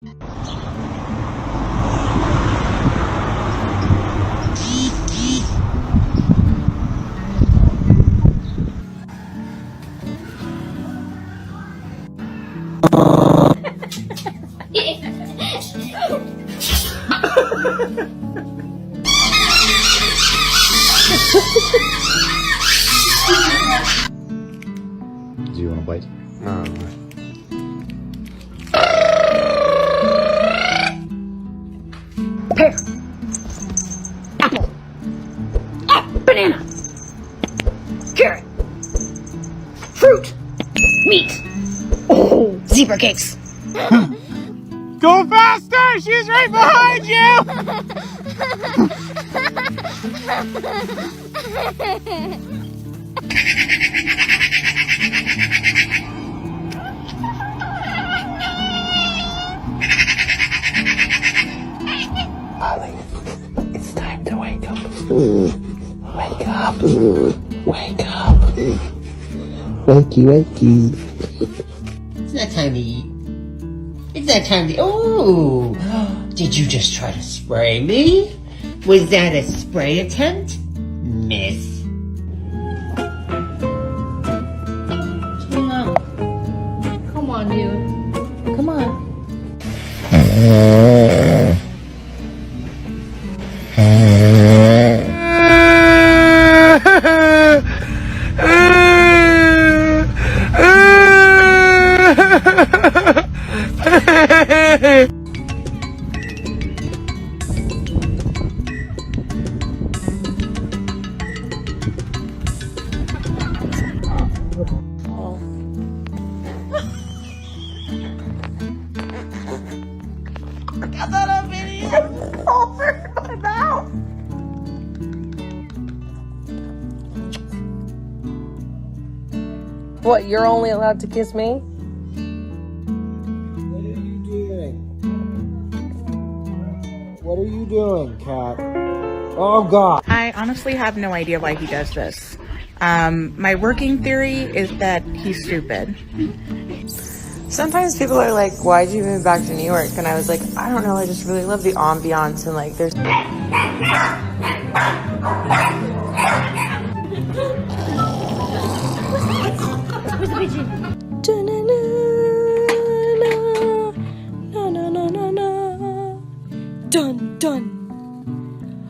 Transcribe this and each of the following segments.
Do you want a bite? Pear, apple, banana, carrot, fruit, meat, zebra cakes. Go faster! She's right behind Holly, it's time to wake up. Wake up. Wake up. Wakey, wakey. It's not time to eat. It's not time to... Oh! Did you just try to spray me? Was that a spray attempt, miss? Come on, dude. Come on. What, you're only allowed to kiss me? What are you doing? What are you doing, Cat? Oh, God. I honestly have no idea why he does this. My working theory is that he's stupid. Sometimes people are like, why'd you move back to New York? And I was like, I don't know, I just really love the ambiance and like there's... Where's the pigeon? Dun, dun.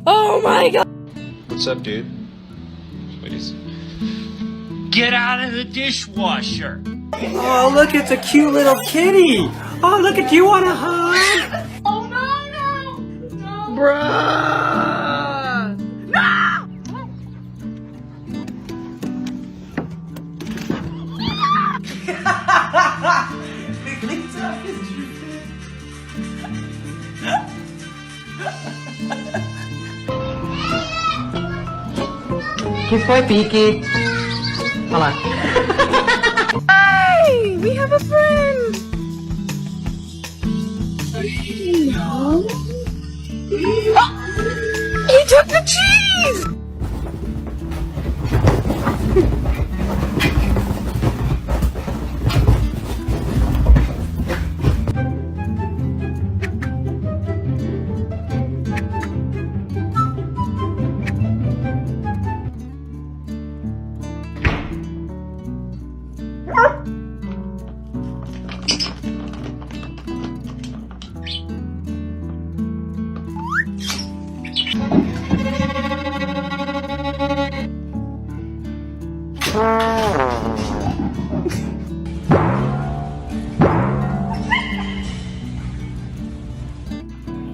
Oh my God. What's up, dude? Ladies. Get out of the dishwasher! Oh, look, it's a cute little kitty. Oh, look, do you want a hug? Oh, no, no! Bruh. Kiss my peeky. Hold on. Hey, we have a friend. No. He took the cheese.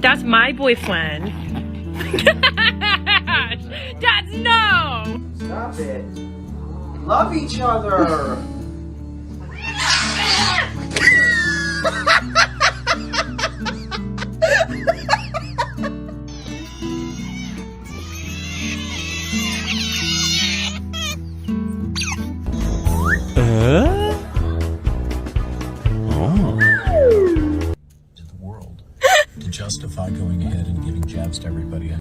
That's my boyfriend. That's no. Stop it. Love each other. To the world to justify going ahead and giving jabs to everybody.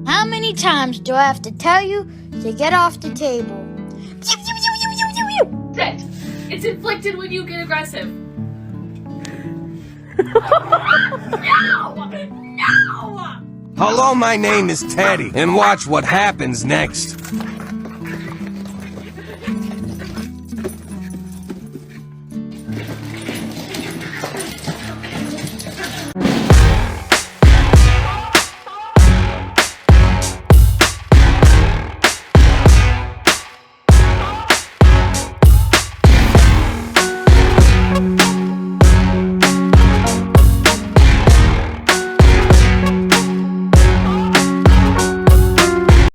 How many many times do I have to tell you to get off the table? Dead. It's inflicted when you get aggressive. No! No! Hello, my name is Teddy, and watch what happens next.